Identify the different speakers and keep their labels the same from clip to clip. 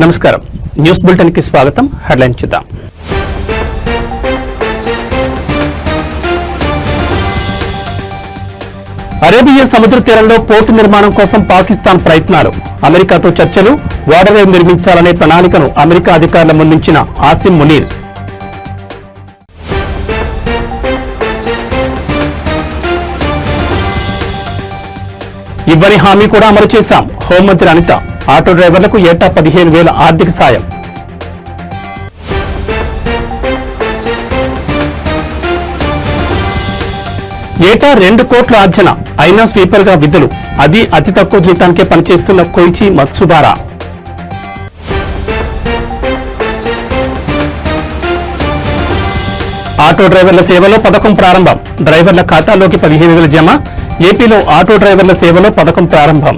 Speaker 1: నమస్కారం news bulletin కి స్వాగతం. హెడ్లైన్ చూద్దాం. అరేబియా సముద్ర తీరంలో పోర్టు నిర్మాణం కోసం పాకిస్తాన్ ప్రయత్నాలు, అమెరికాతో చర్చలు, వాటర్ వే నిర్మించాలనే ప్రణాళికను అమెరికా అధికారుల ముందుంచిన ఆసిమ్ మునీర్. ఇవ్వని హామీ కూడా అమలు చేశాం. హోంమంత్రి అనిత, ఆటో డ్రైవర్లకు ఏటా 15,000 ఆర్థిక సాయం. ఏటా 2 కోట్ల ఆర్జన, అయినా స్వీపర్ గా విధులు, అది అతి తక్కువ జీతానికే పనిచేస్తున్న కొయిచి మత్సుబారా. ఆటో డ్రైవర్ల సేవలో పథకం ప్రారంభం, డ్రైవర్ల ఖాతాలోకి 15,000 జమ. ఏపీలో ఆటో డ్రైవర్ల సేవలో పథకం ప్రారంభం.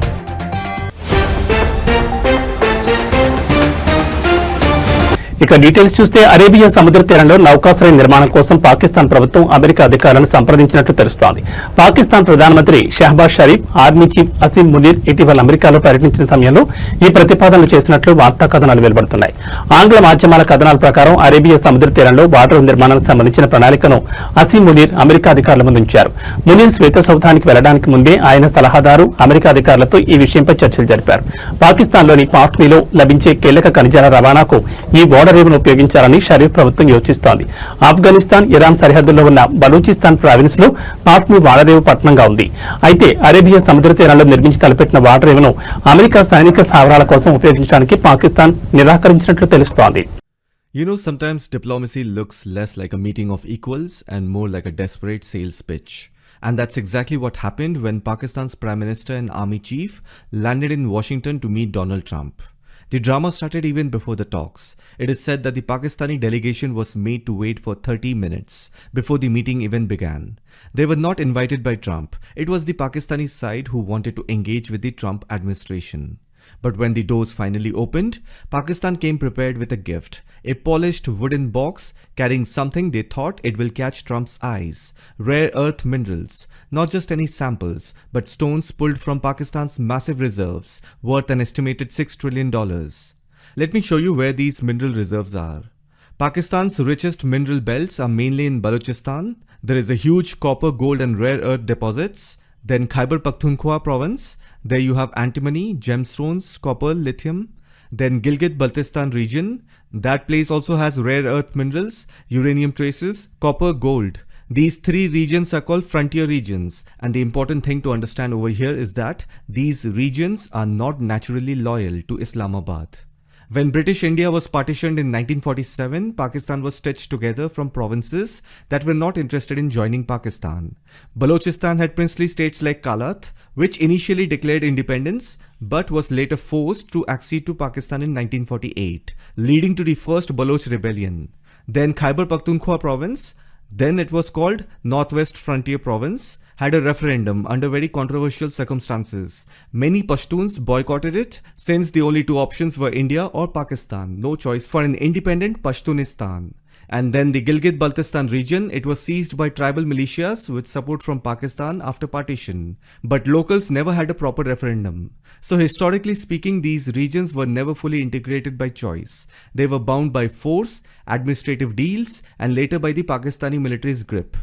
Speaker 1: ఇక డీటెయిల్స్ చూస్తే అరేబియా సముద్ర తీరంలో నౌకాశ్రయ నిర్మాణం కోసం పాకిస్తాన్ ప్రభుత్వం అమెరికా అధికారులను సంప్రదించినట్లు తెలుస్తోంది. పాకిస్తాన్ ప్రధానమంత్రి షహబాజ్ షరీఫ్, ఆర్మీ చీఫ్ అసీం మునీర్ ఇటీవల అమెరికాలో పర్యటించిన సమయంలో ఈ ప్రతిపాదనలు చేసినట్లు వార్తా కథనాలు వెలువడుతున్నాయి. ఆంగ్ల మాధ్యమాల కథనాల ప్రకారం అరేబియా సముద్ర తీరంలో వాటర్ నిర్మాణానికి సంబంధించిన ప్రణాళికను అసీం మునీర్ అమెరికా అధికారుల ముందుంచారు. మునీర్ శ్వేత సౌధానికి వెళ్లడానికి ముందే ఆయన సలహాదారు అమెరికా అధికారులతో ఈ విషయంపై చర్చలు జరిపారు. పాకిస్తాన్లోని పాక్నీలో లభించే కీలక ఖనిజాల రవాణాకు ఈ రేవును ఉపయోగించాలని షరీఫ్ ప్రభుత్వం యోచిస్తోంది. ఆఫ్ఘనిస్తాన్, ఇరాన్ సరిహద్దుల్లో ఉన్న బలూచిస్తాన్ ప్రావిన్స్ లో పాక్ని వాడరేవు పట్టణంగా ఉంది. అయితే అరేబియా సముద్ర తీరంలో నిర్మించి తలపెట్టిన వాడరేవును అమెరికా సైనిక స్థావరాల కోసం ఉపయోగించడానికి పాకిస్తాన్ నిరాకరించినట్లు తెలుస్తోంది.
Speaker 2: You know, sometimes diplomacy looks less like a meeting of equals and more like a desperate sales pitch. And that's exactly what happened when Pakistan's Prime Minister and Army Chief landed in Washington to meet Donald Trump. The drama started even before the talks. It is said that the Pakistani delegation was made to wait for 30 minutes before the meeting even began. They were not invited by Trump. It was the Pakistani side who wanted to engage with the Trump administration. But when the doors finally opened, Pakistan came prepared with a gift, a polished wooden box carrying something they thought it will catch Trump's eyes: rare earth minerals, not just any samples, but stones pulled from Pakistan's massive reserves, worth an estimated $6 trillion. Let me show you where these mineral reserves are. Pakistan's richest mineral belts are mainly in Balochistan. There is a huge copper, gold and rare earth deposits. Then Khyber Pakhtunkhwa province, there you have antimony, gemstones, copper, lithium. Then Gilgit-Baltistan region, that place also has rare earth minerals, uranium traces, copper, gold. These 3 regions are called frontier regions, and the important thing to understand over here is that these regions are not naturally loyal to Islamabad. When British India was partitioned in 1947, Pakistan was stitched together from provinces that were not interested in joining Pakistan. Balochistan had princely states like Kalat, which initially declared independence but was later forced to accede to Pakistan in 1948, leading to the first Baloch rebellion. Then Khyber Pakhtunkhwa province, then it was called Northwest Frontier Province, had a referendum under very controversial circumstances. Many Pashtuns boycotted it since the only 2 options were India or Pakistan. No choice for an independent Pashtunistan. And then the Gilgit-Baltistan region, it was seized by tribal militias with support from Pakistan after partition. But locals never had a proper referendum. So historically speaking, these regions were never fully integrated by choice. They were bound by force, administrative deals, and later by the Pakistani military's grip.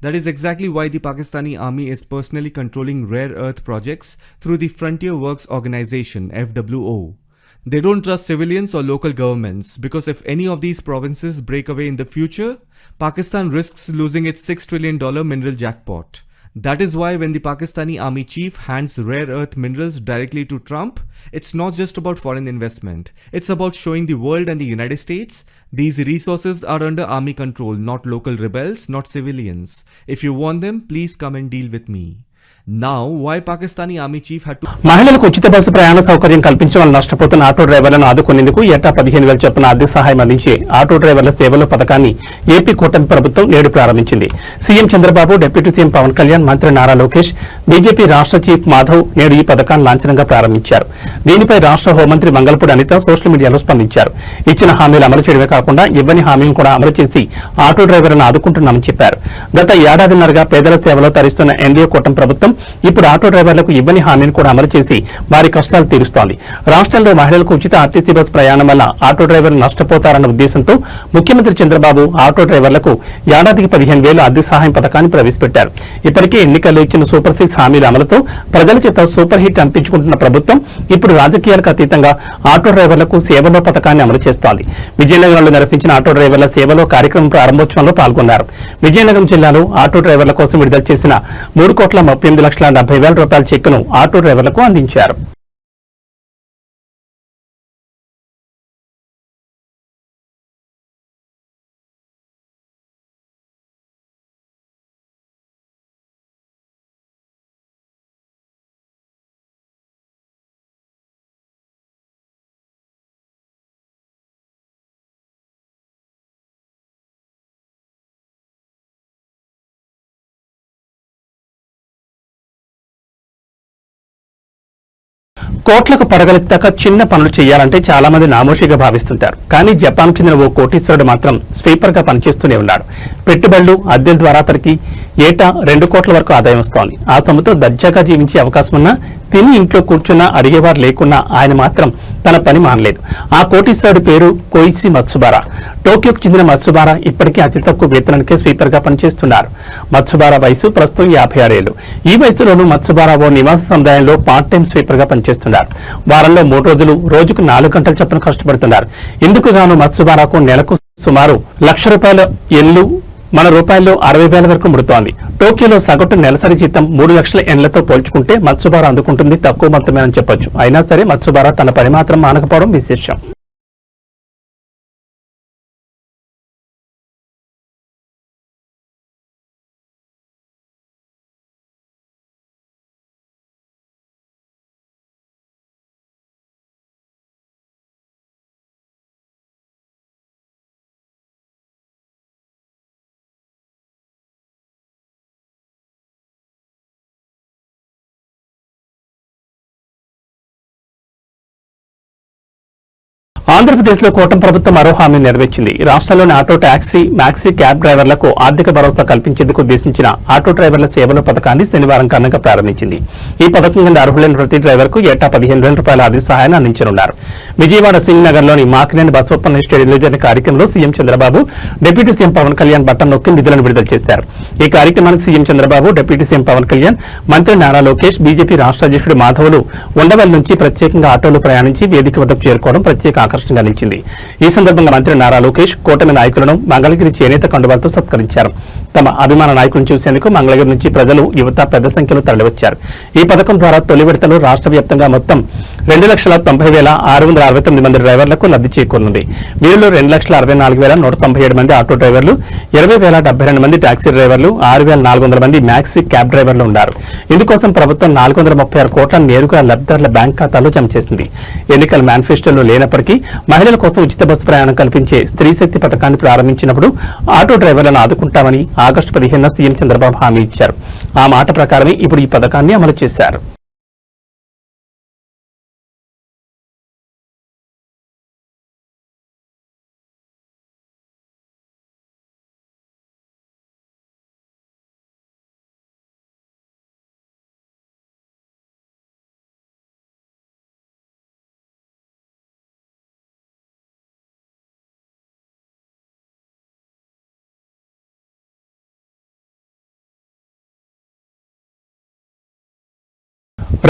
Speaker 2: That is exactly why the Pakistani army is personally controlling rare earth projects through the Frontier Works Organization, FWO. They don't trust civilians or local governments because if any of these provinces break away in the future, Pakistan risks losing its $6 trillion mineral jackpot. That is why when the Pakistani army chief hands rare earth minerals directly to Trump, it's not just about foreign investment. It's about showing the world and the United States these resources are under army control, not local rebels, not civilians. If you want them, please come and deal with me. Now, why Pakistani army chief had to...
Speaker 1: మహిళలకు ఉచిత bus ప్రయాణ సౌకర్యం కల్పించడం వల్ల నష్టపోతున్న auto డ్రైవర్లను ఆదుకునేందుకు ఏటా 15,000 చొప్పున ఆర్థిక సహాయం అందించే ఆటో డ్రైవర్ల సేవల పథకాన్ని ఏపీ కూటమి ప్రభుత్వం నేడు ప్రారంభించింది. CM Chandrababu, deputy CM Pawan Kalyan, మంత్రి నారా లోకేష్, బీజేపీ రాష్ట్ర చీఫ్ మాధవ్ నేడు ఈ పథకాన్ని లాంఛనంగా ప్రారంభించారు. దీనిపై రాష్ట్ర హోంమంత్రి మంగళపూడి అనిత సోషల్ మీడియాలో స్పందించారు. ఇచ్చిన హామీలు అమలు చేయడమే కాకుండా ఇవ్వని హామీలను కూడా అమలు చేసి ఆటో డ్రైవర్లను ఆదుకుంటున్నామని చెప్పారు. గత ఏడాదిన్నరగా పేదల సేవలో తరిస్తున్న ఎన్డీఏ కూటమి ప్రభుత్వం ఇప్పుడు ఆటో డ్రైవర్లకు ఇవ్వని హామీని కూడా అమలు చేసి వారి కష్టాలు తీరుస్తోంది. రాష్ట్రంలో మహిళలకు ఉచిత ఆర్టీసీ బస్ ప్రయాణం వల్ల ఆటో డ్రైవర్లు నష్టపోతారన్న ఉద్దేశంతో ముఖ్యమంత్రి చంద్రబాబు ఆటో డ్రైవర్లకు ఏడాదికి 15,000 ఆర్థిక సహాయం పథకాన్ని ప్రవేశపెట్టారు. ఇప్పటికే ఎన్నికల్లో ఇచ్చిన సూపర్ 6 హామీల అమలుతో ప్రజల చేత సూపర్ హిట్ అనిపించుకుంటున్న ప్రభుత్వం ఇప్పుడు రాజకీయాలకు అతీతంగా ఆటో డ్రైవర్లకు సేవలో పథకాన్ని అమలు చేస్తోంది. విజయనగరంలో నిర్వహించిన ఆటో డ్రైవర్ల సేవలో కార్యక్రమం ప్రారంభోత్సవంలో పాల్గొన్నారు. విజయనగరం జిల్లాలో ఆటో డ్రైవర్ల కోసం విడుదల చేసిన 3,38,70,000 రూపాయల చెక్కును ఆటో డ్రైవర్లకు అందించారు. కోట్లకు పడగలెత్తాక చిన్న పనులు చేయాలంటే చాలా మంది నామోషిగా భావిస్తుంటారు. కానీ జపాన్ చెందిన ఓ కోటీశ్వరుడు మాత్రం స్వీపర్ గా పనిచేస్తూనే ఉన్నాడు. పెట్టుబడులు, అద్దెల ద్వారా అతనికి ఏటా 2 కోట్ల వరకు ఆదాయం వస్తోంది. ఆ సొమ్ముతో దర్జాగా జీవించే అవకాశం ఉన్నా, తిని ఇంట్లో కూర్చున్నా అడిగేవారు లేకున్నా ఆయన మాత్రం తన పని మానలేదు. ఆ కోటీశ్వరుడి పేరు కోయిచి మత్సుబారా. టోక్యోకు చెందిన మత్సుబారా ఇప్పటికీ అతి తక్కువ వేతనానికే స్వీపర్ గా పనిచేస్తున్నారు. మత్సుబారా వయసు ప్రస్తుతం 56 ఏళ్లు. ఈ వయసులోనూ మత్సుబారా ఓ నివాస సముదాయంలో పార్ట్ టైం స్వీపర్ గా పనిచేస్తున్నారు. వారంలో 3 రోజులు రోజుకు 4 గంటల చొప్పున కష్టపడుతున్నారు. ఇందుకు గాను మత్సుబారాకు నెలకు సుమారు ₹1,00,000 ఇల్లు మన రూపాయల్లో 60,000 వరకు ముడుతోంది. టోక్యోలో సగటు నెలసరి జీతం 3 లక్షల ఎన్లతో పోల్చుకుంటే మత్సుబారా అందుకుంటుంది తక్కువ మొత్తమేనని చెప్పొచ్చు. అయినా సరే మత్సుబారా తన పని మాత్రం మానకపోవడం విశేషం. ఆంధ్రప్రదేశ్లో కూటమి ప్రభుత్వం మరో హామీ నెరవేర్చింది. రాష్ట్రంలోని ఆటో, టాక్సీ, మ్యాక్సీ, క్యాబ్ డ్రైవర్లకు ఆర్థిక భరోసా కల్పించేందుకు ఉద్దేశించిన ఆటో డ్రైవర్ల సేవల పథకాన్ని శనివారం ఘనంగా ప్రారంభించింది. ఈ పథకం కింద అర్హులైన ప్రతి డ్రైవర్కు ఏటా 15,000 రూపాయల ఆర్థిక సహాయాన్ని అందించనున్నారు. విజయవాడ సింగ్ నగర్లోని మాకినేని బసవప్పన్న స్టేడియంలో జరిగిన కార్యక్రమంలో CM Chandrababu, deputy CM Pawan Kalyan button నొక్కి నిధులను విడుదల చేశారు. ఈ కార్యక్రమానికి CM Chandrababu, deputy CM Pawan Kalyan, మంత్రి నారా లోకేష్, బీజేపీ రాష్ట్ర అధ్యక్షుడు మాధవులు ఉండవల్లి నుంచి ప్రత్యేకంగా ఆటోలో ప్రయాణించి వేదిక వద్దకు చేరుకోవడం ప్రత్యేక ఆకర్షణగా నిలిచింది. ఈ సందర్భంగా మంత్రి నారా లోకేష్ కూటమి నాయకులను మంగళగిరి చేనేత కండువాలతో సత్కరించారు. తమ అభిమాన నాయకులను చూసేందుకు మంగళగిరి నుంచి ప్రజలు, యువత పెద్ద సంఖ్యలో తరలివచ్చారు. ఈ పథకం ద్వారా తొలి విడతలో రాష్ట్ర వ్యాప్తంగా మొత్తం 2,90,669 మంది డ్రైవర్లకు లబ్ధి చేకూరనుంది. వీరిలో 2,64,197 మంది ఆటో డ్రైవర్లు, 20,072 మంది టాక్సీ డ్రైవర్లు, 6,400 మంది మ్యాక్సీ క్యాబ్ డ్రైవర్లు ఉన్నారు. ఇందుకోసం ప్రభుత్వం 436 కోట్లను నేరుగా లబ్ధిదారుల బ్యాంక్ ఖాతాలో జమ చేసింది. ఎన్నికల మేనిఫెస్టోలో లేనప్పటికీ మహిళల కోసం ఉచిత బస్సు ప్రయాణం కల్పించే స్త్రీ శక్తి పథకాన్ని ప్రారంభించినప్పుడు ఆటో డ్రైవర్లను ఆదుకుంటామని ఆగస్టు 15న సీఎం చంద్రబాబు హామీ ఇచ్చారు. ఆ మాట ప్రకారమే ఇప్పుడు ఈ పథకాన్ని అమలు చేశారు.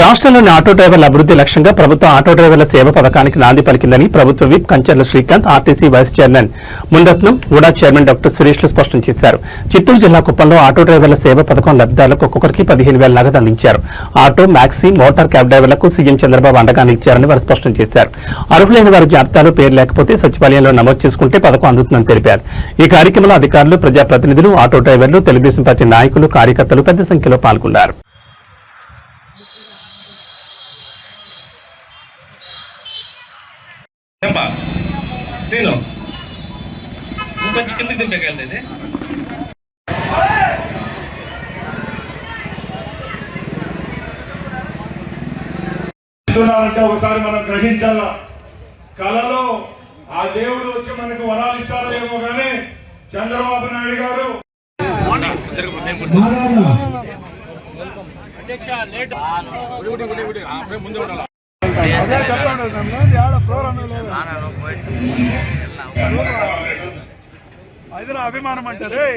Speaker 1: రాష్ట్రంలోని ఆటో డ్రైవర్ల అభివృద్ధి లక్ష్యంగా ప్రభుత్వం ఆటో డ్రైవర్ల సేవ పథకానికి నాంది పలికిందని ప్రభుత్వ whip Kancharla Srikanth, RTC vice chairman Munirathnam, UDA chairman doctor సురేష్లు స్పష్టం చేశారు. చిత్తూరు జిల్లా కుప్పంలో ఆటో డ్రైవర్ల సేవ పథకం లబ్ధిదారులకు ఒక్కొక్కరికి 15,000 నగదు అందించారు. ఆటో, మ్యాక్సీ, మోటార్ క్యాబ్ డ్రైవర్లకు సీఎం చంద్రబాబు అండగా నిలిచారని వారు స్పష్టం చేశారు. అర్హులైన వారి జాబితాలో పేరు లేకపోతే సచివాలయంలో నమోదు చేసుకుంటే పథకం అందుతుందని తెలిపారు. ఈ కార్యక్రమంలో అధికారులు, ప్రజాప్రతినిధులు, ఆటో డ్రైవర్లు, తెలుగుదేశం పార్టీ నాయకులు, కార్యకర్తలు పెద్ద సంఖ్యలో పాల్గొన్నారు.
Speaker 3: అంటే ఒకసారి మనం గ్రహించాల. కళలో ఆ దేవుడు వచ్చి మనకు వరాలు ఇస్తారో ఏమో కానీ చంద్రబాబు నాయుడు గారు
Speaker 4: అది నా అభిమానం అంటారే.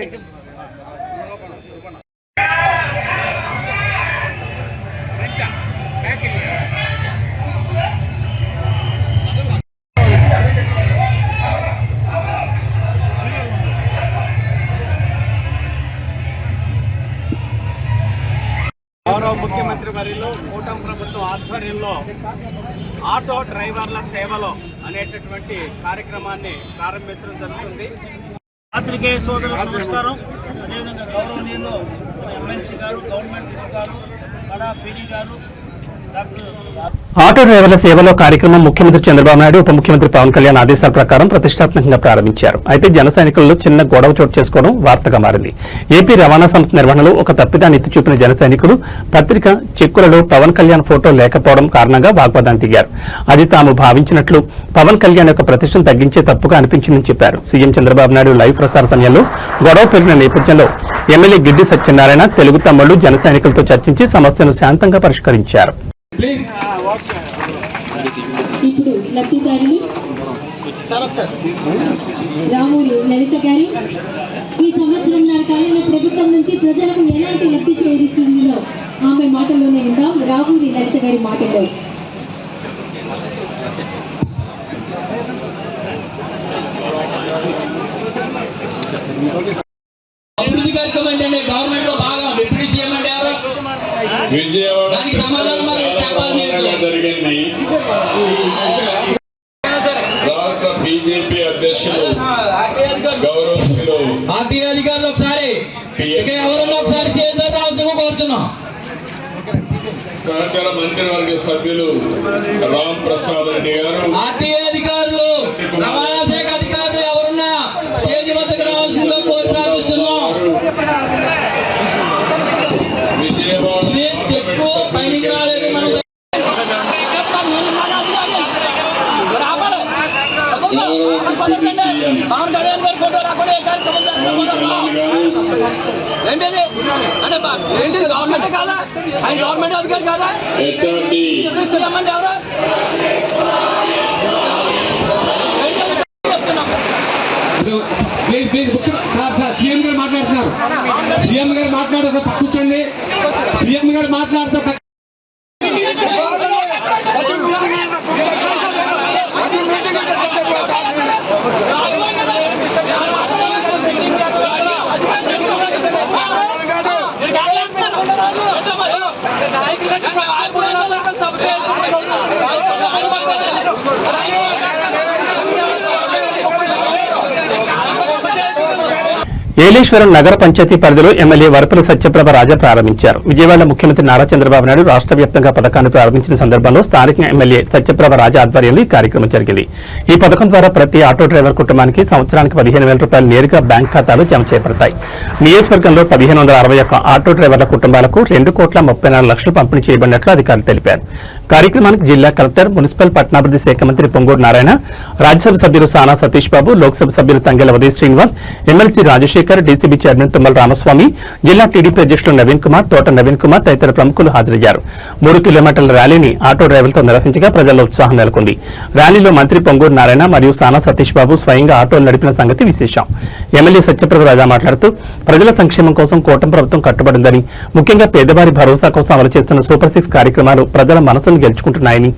Speaker 5: గౌరవ ముఖ్యమంత్రి వర్యులు కూటమి ప్రభుత్వం ఆధ్వర్యంలో ఆటో డ్రైవర్ల సేవలో అనేటటువంటి కార్యక్రమాన్ని ప్రారంభించడం జరుగుతుంది. పాత్రికేయ సోదరులకు నమస్కారం. అదేవిధంగా గౌరవనీయులు ఎమ్మెల్సీ గారు, గవర్నమెంట్ గారు, కడా పీడీ గారు, డాక్టర్
Speaker 1: ఆటో డ్రైవర్ల సేవలో కార్యక్రమం ముఖ్యమంత్రి చంద్రబాబు నాయుడు ఉప ముఖ్యమంత్రి పవన్ కళ్యాణ్ ఆదేశాల ప్రకారం ప్రతిష్టాత్మకంగా ప్రారంభించారు. అయితే జన సైనికులలో చిన్న గొడవ చోటు చేసుకోవడం వార్తగా మారింది. ఏపీ రవాణా సంస్థ నిర్వహణలో ఒక తప్పిదాన్ని ఎత్తి చూపిన జన సైనికులు పత్రిక చెక్కులలో పవన్ కళ్యాణ్ ఫోటో లేకపోవడం కారణంగా వాగ్వాదానికి దిగారు. అది తాము భావించినట్లు పవన్ కళ్యాణ్ యొక్క ప్రతిష్టను తగ్గించే తప్పుగా అనిపించిందని చెప్పారు. సీఎం చంద్రబాబు నాయుడు లైవ్ ప్రసార సమయంలో గొడవ పెరిగిన నేపథ్యంలో ఎమ్మెల్యే గిడ్డి సత్యనారాయణ తెలుగు తమ్ముళ్లు జన సైనికులతో చర్చించి సమస్యను శాంతంగా పరిష్కరించారు.
Speaker 6: ఇప్పుడు లబ్ధిదారులు రామూరి లలిత గారు ఈ సంవత్సరంన్నర కాలంలో ప్రభుత్వం నుంచి ప్రజలకు ఎలాంటి లబ్ధి చేరుతుందో ఆమె మాటల్లోనే విందాం. రామూరి లలిత గారి మాటల్లో.
Speaker 7: అభివృద్ధి కార్యక్రమం ఏంటంటే గవర్నమెంట్ లో బాగా డిప్యూటీ సీఎం అంటే ఎవరు? దానికి సమాధానం మరి చెప్పాలి.
Speaker 3: జరిగింది రాష్ట్ర బీజేపీ అధ్యక్షులు గౌరవశ్రీలు
Speaker 7: ఆర్టీఐ అధికారులు ఒకసారి ఇక్కడ ఎవరన్నా ఒకసారి స్టేజ్ రావద్దు కోరుతున్నాం.
Speaker 3: సహచార మంత్రివర్గ సభ్యులు రామ్ ప్రసాద్ రెడ్డి గారు,
Speaker 7: ఆర్టీఐ అధికారులు, రవాణా శాఖ అధికారులు ఎవరున్నా స్టేజ్ వద్దకు రావాల్సిందిగా కోరి ప్రార్థిస్తున్నాం.
Speaker 3: విజయవాడ
Speaker 7: చెప్పు పైకి రాలేదు మనం పవన్ కళ్యాణ్ గారి ఫోటో రాకుండా ఏ కార్యక్రమం ఏంటిది అంటే ఏంటిది గవర్నమెంట్ కాదా? ఆయన గవర్నమెంట్ అధికారి కాదా? అంటే ఎవరు
Speaker 8: సీఎం గారు మాట్లాడుతున్నారు. సీఎం గారు మాట్లాడక కూర్చోండి. సీఎం గారు మాట్లాడితే
Speaker 1: ఏలేశ్వరం నగర పంచాయతీ పరిధిలో ఎమ్మెల్యే వరపుల సత్యప్రభ రాజా ప్రారంభించారు. విజయవాడ ముఖ్యమంత్రి నారా చంద్రబాబు నాయుడు రాష్ట్ర వ్యాప్తంగా పథకాన్ని ప్రారంభించిన సందర్భంలో స్థానిక ఎమ్మెల్యే సత్యప్రభ రాజా ఆధ్వర్యంలో ఈ కార్యక్రమం జరిగింది. ఈ పథకం ద్వారా ప్రతి ఆటో డ్రైవర్ కుటుంబానికి సంవత్సరానికి 15,000 రూపాయలు నేరుగా బ్యాంక్ ఖాతాలో జమ చేయబడతాయి. నియోజకవర్గంలో 1,561 ఆటో డ్రైవర్ల కుటుంబాలకు 2,34,00,000 పంపిణీ చేయబడినట్లు అధికారులు తెలిపారు. కార్యక్రమానికి జిల్లా కలెక్టర్, మున్సిపల్ పట్టణాభివృద్ధి శాఖ మంత్రి పొంగూరు నారాయణ, రాజ్యసభ సభ్యులు సానా సతీష్ బాబు, లోక్సభ సభ్యులు Tangella Uday Srinivas, MLC Rajasekhar, DCB chairman Tummala Ramaswamy, జిల్లా టీడీపీ అధ్యక్షులు నవీన్ కుమార్, తోట నవీన్ కుమార్ తదితర ప్రముఖులు హాజరయ్యారు. 3 కిలోమీటర్ల ర్యాలీని ఆటో డ్రైవర్లతో నిర్వహించగా ప్రజల్లో ఉత్సాహం నెలకొంది. ర్యాలీలో మంత్రి పొంగూరు నారాయణ మరియు సానా సతీష్ బాబు స్వయంగా ఆటోలు నడిపిన సంగతి విశేషం. ఎమ్మెల్యే సత్యప్రభ రాజా మాట్లాడుతూ ప్రజల సంక్షేమం కోసం కూటమి ప్రభుత్వం కట్టుబడిందని, ముఖ్యంగా పేదవారి భరోసా కోసం అమలు చేస్తున్న సూపర్ 6 కార్యక్రమాలు ప్రజల మనసును గెలుచుకుంటున్నాయని,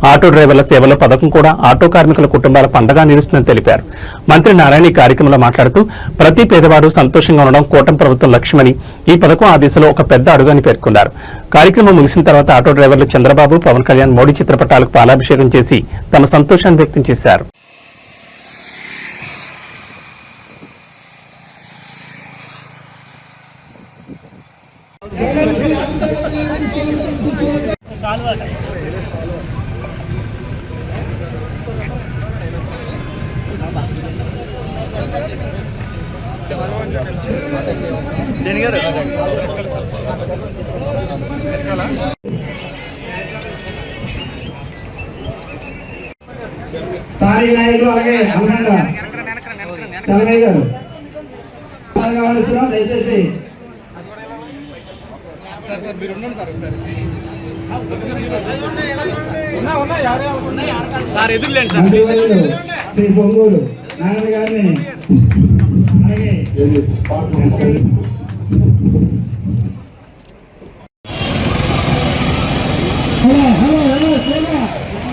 Speaker 1: ఆటో డ్రైవర్ల సేవల పథకం కూడా ఆటో కార్మికుల కుటుంబాల పండగా నిలుస్తుందని తెలిపారు. మంత్రి నారాయణ ఈ కార్యక్రమంలో మాట్లాడుతూ ప్రతి పేదవాడు సంతోషంగా ఉండడం కూటమి ప్రభుత్వం లక్ష్యమని, ఈ పథకం ఆ దిశలో ఒక పెద్ద అడుగని పేర్కొన్నారు. కార్యక్రమం ముగిసిన తర్వాత ఆటో డ్రైవర్లు చంద్రబాబు, పవన్ కళ్యాణ్, మోడీ చిత్రపటాలకు పాలాభిషేకం చేసి తమ సంతోషాన్ని వ్యక్తం చేశారు.
Speaker 8: స్థానిక నాయకులు అలాగే చలమయ్య గారు కావాల్సిన దయచేసి
Speaker 5: సార్ ఎదురులేండి సార్.
Speaker 9: మంత్రివర్యులు శ్రీ పొంగూరు నారాయణ గారిని అలాగే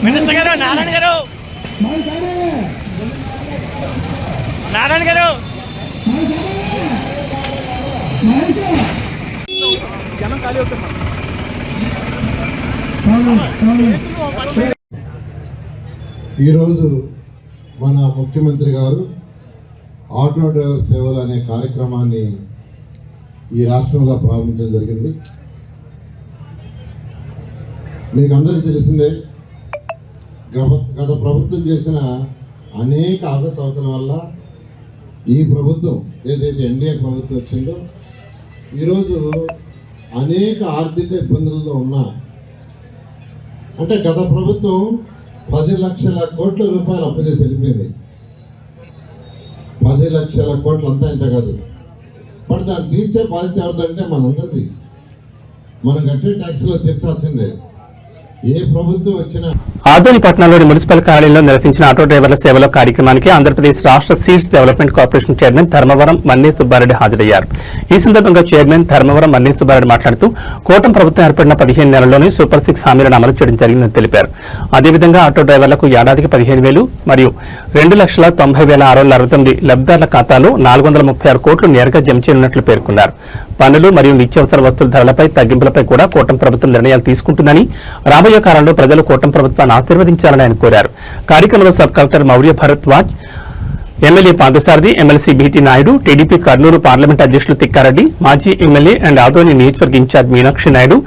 Speaker 5: మినిస్టర్ గారు, నారాయణ గారు, నారాయణ గారు. జనం ఖాళీ అవుతున్నారు.
Speaker 10: ఈరోజు మన ముఖ్యమంత్రి గారు ఆటో డ్రైవర్ సేవలు అనే కార్యక్రమాన్ని ఈ రాష్ట్రంలో ప్రారంభించడం జరిగింది. మీకు అందరికీ తెలిసిందే, గత ప్రభుత్వం చేసిన అనేక అవకతవకల వల్ల ఈ ప్రభుత్వం ఏదైతే ఎన్డీఏ ప్రభుత్వం వచ్చిందో ఈరోజు అనేక ఆర్థిక ఇబ్బందుల్లో ఉన్నా, అంటే గత ప్రభుత్వం 10 లక్షల కోట్ల రూపాయలు అప్పు చేసి వెళ్ళిపోయింది. 10 లక్షల కోట్లు అంతా ఇంత కాదు. బట్ దాన్ని తీర్చే బాధ్యత ఎవరిదంటే మనందరిది. మనం కట్టే ట్యాక్స్లో తీర్చాల్సిందే. ఏ ప్రభుత్వం వచ్చినా.
Speaker 1: ఆదోని పట్టణంలోని మున్సిపల్ కార్యాలయంలో నిర్వహించిన ఆటో డ్రైవర్ల సేవలో కార్యక్రమానికి ఆంధ్రప్రదేశ్ రాష్ట్ర seeds development corporation chairman Dharmavaram మన్నీ Subbareddy హాజరయ్యారు. ఈ సందర్భంగా చైర్మన్ ధర్మవరం మన్నీ సుబ్బారెడ్డి మాట్లాడుతూ కూటమి ప్రభుత్వం ఏర్పడిన 15 నెలల్లోనే సూపర్ 6 హామీలను అమలు చేయడం జరిగిందని తెలిపారు. అదేవిధంగా ఆటో డ్రైవర్లకు ఏడాదికి 15,000 మరియు 2,90,669 లబ్ధిదారుల ఖాతాలో 436 కోట్లు నేరుగా జమ చేయనున్నట్లు పేర్కొన్నారు. పన్నులు మరియు నిత్యావసర వస్తువుల ధరలపై తగ్గింపులపై కూడా కూటమి ప్రభుత్వం నిర్ణయాలు తీసుకుంటుందని, రాబోయే కాలంలో ప్రజలు కూటమి ప్రభుత్వాన్ని ఆశీర్వదించాలని ఆయన కోరారు. కార్యక్రమంలో sub collector Maurya Bharadwaj, MLA Parthasarathi, MLC BT Naidu, TDP Kurnool parliament అధ్యక్షులు తిక్కారెడ్డి, మాజీ ఎమ్మెల్యే అండ్ ఆదోని నియోజకవర్గ ఇన్ఛార్జ్ మీనాక్షి నాయుడు,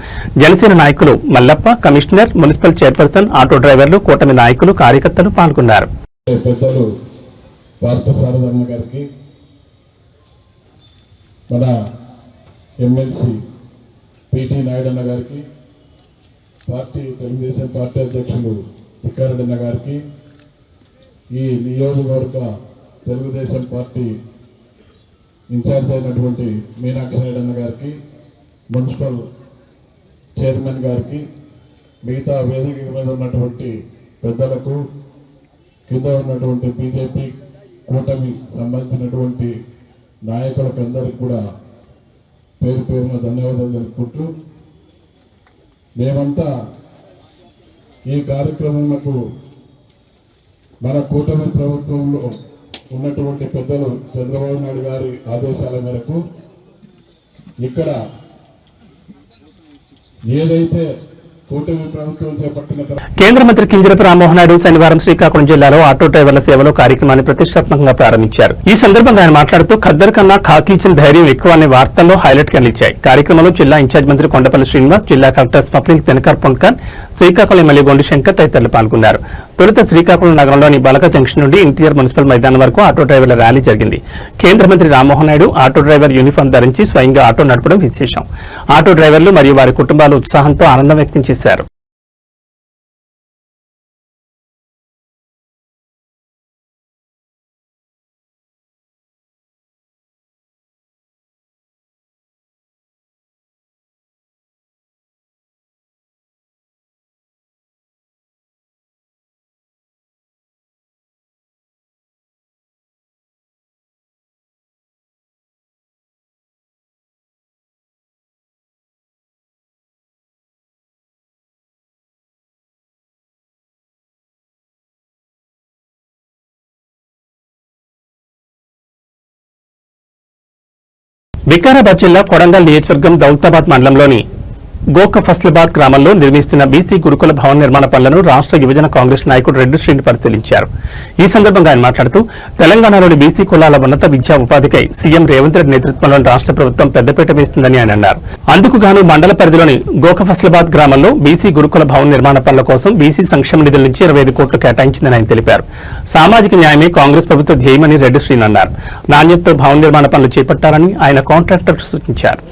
Speaker 1: జనసేన నాయకులు Mallappa, commissioner, municipal chairperson, auto డ్రైవర్లు, కూటమి నాయకులు, కార్యకర్తలు పాల్గొన్నారు.
Speaker 11: పెద్దలు పార్థసారథి గారికి, మన ఎమ్మెల్సీ పీటీ నాయుడు అన్న గారికి, తెలుగుదేశం పార్టీ అధ్యక్షులు తిక్కారెడ్డి అన్న గారికి, ఈ నియోజకవర్గ తెలుగుదేశం పార్టీ ఇన్ఛార్జ్ అయినటువంటి మీనాక్షి నాయుడు అన్న గారికి, మున్సిపల్ చైర్మన్ గారికి, మిగతా వేదిక మీద ఉన్నటువంటి పెద్దలకు, కింద ఉన్నటువంటి బీజేపీ కూటమి సంబంధించినటువంటి నాయకులకు అందరికీ కూడా పేరు పేరున ధన్యవాదాలు తెలుపుకుంటూ, మేమంతా ఈ కార్యక్రమంకు మన కూటమి ప్రభుత్వంలో ఉన్నటువంటి పెద్దలు చంద్రబాబు నాయుడు గారి ఆదేశాల మేరకు ఇక్కడ ఏదైతే కూటమి ప్రభుత్వం చేపట్టిన
Speaker 1: కేంద్ర మంత్రి కింజరపు రామ్మోహన్ నాయుడు శనివారం శ్రీకాకుళం జిల్లాలో ఆటో డ్రైవర్ల సేవలో కార్యక్రమాన్ని ప్రతిష్టాత్మకంగా ప్రారంభించారు. ఈ సందర్భంగా ఆయన మాట్లాడుతూ ఖద్దరు కన్నా ఖాకీ ఇచ్చిన ధైర్యం ఎక్కువ అనే వార్తల్లో హైలైట్ గా నిలిచాయి. కార్యక్రమంలో జిల్లా ఇన్ఛార్జ్ మంత్రి కొండపల్లి శ్రీనివాస్, జిల్లా కలెక్టర్ స్వప్నిల్ తెనకర్ పొన్కర్, శ్రీకాకుళం ఎమ్మెల్యే గొండు శంకర్ తదితరులు పాల్గొన్నారు. తొలుత శ్రీకాకుళం నగరంలోని బలక జంక్షన్ నుండి ఎన్టీఆర్ మున్సిపల్ మైదానం వరకు ఆటో డ్రైవర్ల ర్యాలీ జరిగింది. కేంద్ర మంత్రి Rammohan Naidu auto driver uniform ధరించి స్వయంగా ఆటో నడపడం విశేషం. ఆటో డ్రైవర్లు మరియు వారి కుటుంబాలు ఉత్సాహంతో ఆనందం వ్యక్తం చేశారు. వికారాబాద్ జిల్లా కొడంగల్ నియోజకవర్గం దౌలతాబాద్ మండలంలోని గోక ఫస్లాబాద్ గ్రామంలో నిర్మిస్తున్న బీసీ గురుకుల భవన నిర్మాణ పనులను రాష్ట్ర యువజన కాంగ్రెస్ నాయకుడు రెడ్డి శ్రీని పరిశీలించారు. ఈ సందర్భంగా ఆయన మాట్లాడుతూ తెలంగాణలోని బీసీ కులాల ఉన్నత విద్యా ఉపాధికై సీఎం రేవంత్ రెడ్డి నేతృత్వంలోని రాష్ట్ర ప్రభుత్వం పెద్దపీట వేస్తుందని ఆయన అన్నారు. అందుకు గాను మండల పరిధిలోని గోక ఫస్లాబాద్ గ్రామంలో బీసీ గురుకుల భవన నిర్మాణ పనుల కోసం బీసీ సంక్షేమ నిధుల నుంచి 25 కోట్లు కేటాయించిందని ఆయన తెలిపారు. సామాజిక న్యాయమే కాంగ్రెస్ ప్రభుత్వ ధ్యేయమని రెడ్డి శ్రీని అన్నారు. నాణ్యతతో భవన నిర్మాణ పనులు చేపట్టాలని ఆయన కాంట్రాక్టర్ సూచించారు.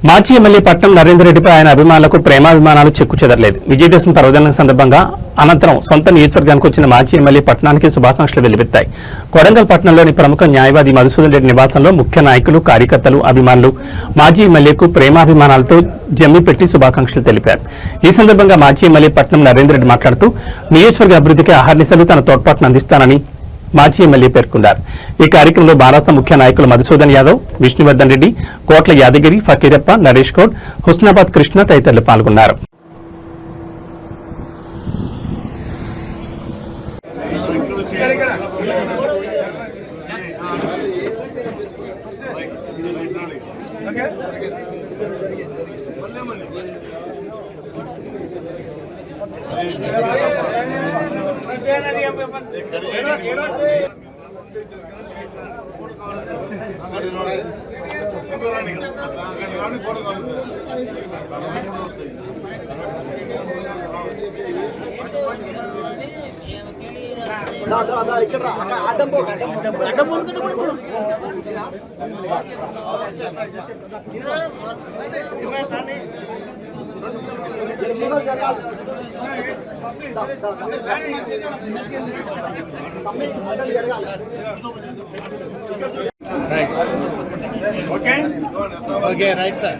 Speaker 1: మాజీ ఎమ్మెల్యే పట్నం నరేందర్ రెడ్డిపై ఆయన అభిమానులకు ప్రేమాభిమానాలు చెక్కు చెదరలేదు. విజయదశమి పర్వదినం సందర్భంగా అనంతరం సొంత నియోజకవర్గానికి వచ్చిన మాజీ ఎమ్మెల్యే పట్టణానికి శుభాకాంక్షలు వెల్లువెత్తాయి. కొడంగల్ పట్టణంలోని ప్రముఖ న్యాయవాది మధుసూదన్ రెడ్డి నివాసంలో ముఖ్య నాయకులు, కార్యకర్తలు, అభిమానులు మాజీ ఎమ్మెల్యేకు ప్రేమాభిమానాలతో జమ్మి పెట్టి శుభాకాంక్షలు తెలిపారు. ఈ సందర్భంగా మాజీ ఎమ్మెల్యే పట్నం నరేందర్ రెడ్డి మాట్లాడుతూ నియోజకవర్గ అభివృద్ధికి అహర్నిశలు తన తోడ్పాటును అందిస్తానని మాజీ ఎమ్మెల్యే పేర్కొన్నారు. ఈ కార్యక్రమంలో భారత ముఖ్య నాయకులు మధుసూదన్ యాదవ్, విష్ణువర్ధన్ రెడ్డి, కోట్ల యాదగిరి, ఫకీరప్ప, నరేష్ గౌడ్, హుస్నాబాద్ కృష్ణ తదితరులు పాల్గొన్నారు.
Speaker 5: Okay right sir.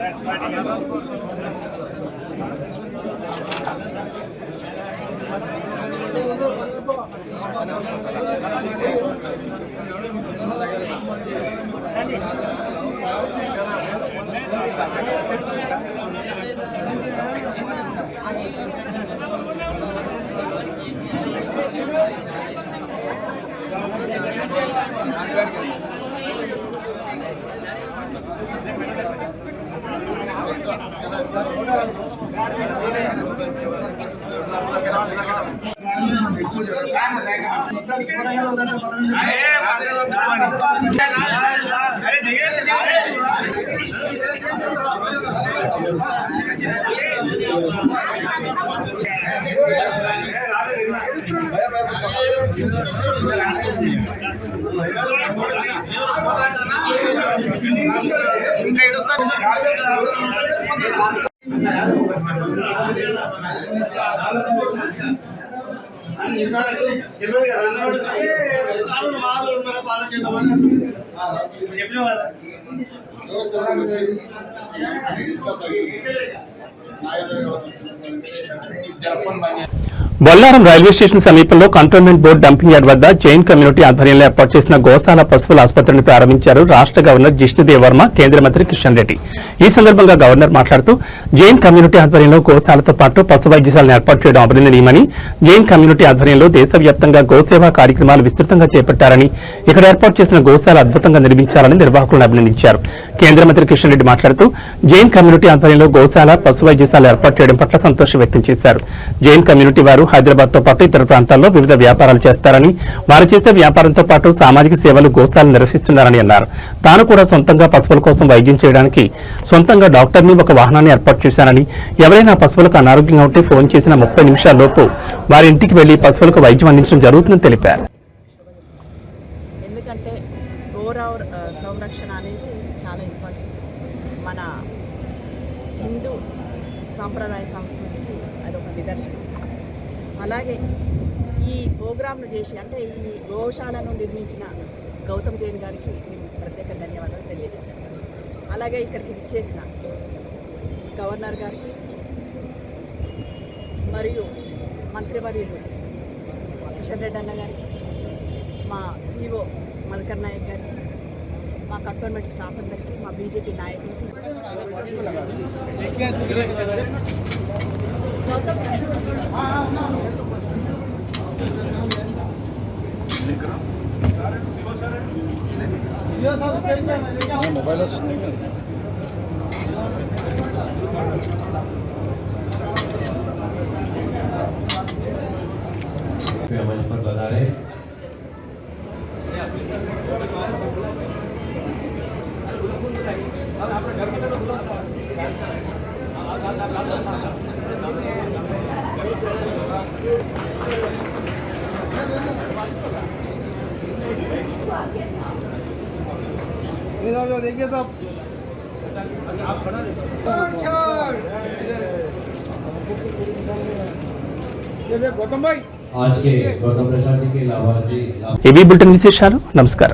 Speaker 5: Bollaram railway station సమీపంలో కంటోన్మెంట్ బోర్డు డంపింగ్ యార్డ్ వద్ద జైన్ కమ్యూనిటీ ఆధ్వర్యంలో ఏర్పాటు చేసిన గోశాల పశువుల ఆసుపత్రిని ప్రారంభించారు రాష్ట్ర గవర్నర్ జిష్ణుదేవ్ వర్మ, కేంద్ర మంత్రి కిషన్ రెడ్డి. ఈ సందర్భంగా గవర్నర్ మాట్లాడుతూ జైన్ కమ్యూనిటీ ఆధ్వర్యంలో గోశాలతో పాటు పశు వైద్యశాలను ఏర్పాటు చేయడం అభినందనీయమని, జైన్ కమ్యూనిటీ ఆధ్వర్యంలో దేశవ్యాప్తంగా గోసేవా కార్యక్రమాలు విస్తృతంగా చేపట్టారని, ఇక్కడ ఏర్పాటు చేసిన గోశాల అద్భుతంగా నిర్మించాలని నిర్వాహకులను అభినందించారు. కేంద్ర మంత్రి కిషన్ రెడ్డి మాట్లాడుతూ జైన్ కమ్యూనిటీ ఆధ్వర్యంలో గోశాల, పశు వైద్యశాల ఏర్పాటు చేయడం పట్ల సంతోషం వ్యక్తం చేశారు. జైన్ కమ్యూనిటీ వారు హైదరాబాద్ తో పాటు ఇతర ప్రాంతాల్లో వివిధ వ్యాపారాలు చేస్తారని, వారు చేసే వ్యాపారంతో పాటు సామాజిక సేవలు గోశాలను నిర్వహిస్తున్నారని అన్నారు. తాను కూడా సొంతంగా పశువుల కోసం వైద్యం చేయడానికి సొంతంగా డాక్టర్ని, ఒక వాహనాన్ని ఏర్పాటు చేశానని, ఎవరైనా పశువులకు అనారోగ్యంగా ఉంటే ఫోన్ చేసిన 30 నిమిషాల్లోపు వారి ఇంటికి వెళ్లి పశువులకు వైద్యం అందించడం జరుగుతుందని తెలిపారు.
Speaker 12: ఎందుకంటే సంరక్షణ అనేది చాలా ఇంపార్టెంట్. మన హిందూ సాంప్రదాయ సంస్కృతికి అదొక నిదర్శనం. అలాగే ఈ ప్రోగ్రామ్ను చేసి, అంటే ఈ గోశాలను నిర్మించిన గౌతమ్ జైన్ గారికి మేము ప్రత్యేక ధన్యవాదాలు తెలియజేస్తున్నాం. అలాగే ఇక్కడికి విచ్చేసిన గవర్నర్ గారికి మరియు మంత్రివర్యులు కిషన్ రెడ్డి అన్న గారికి, మా సిఓ మధుకర్ నాయక్ గారికి, మా కంటోన్మెంట్ స్టాఫ్ అందరికీ, మా బీజేపీ నాయకులకి
Speaker 5: మొబైల్ వస్తుంది.
Speaker 10: मंच पर बता रहे
Speaker 5: देखिए तो
Speaker 8: आज के गौतम प्रसाद जी के लाभार्थी
Speaker 5: ఏబీ బులెటిన్ విశేషాలు. నమస్కారం.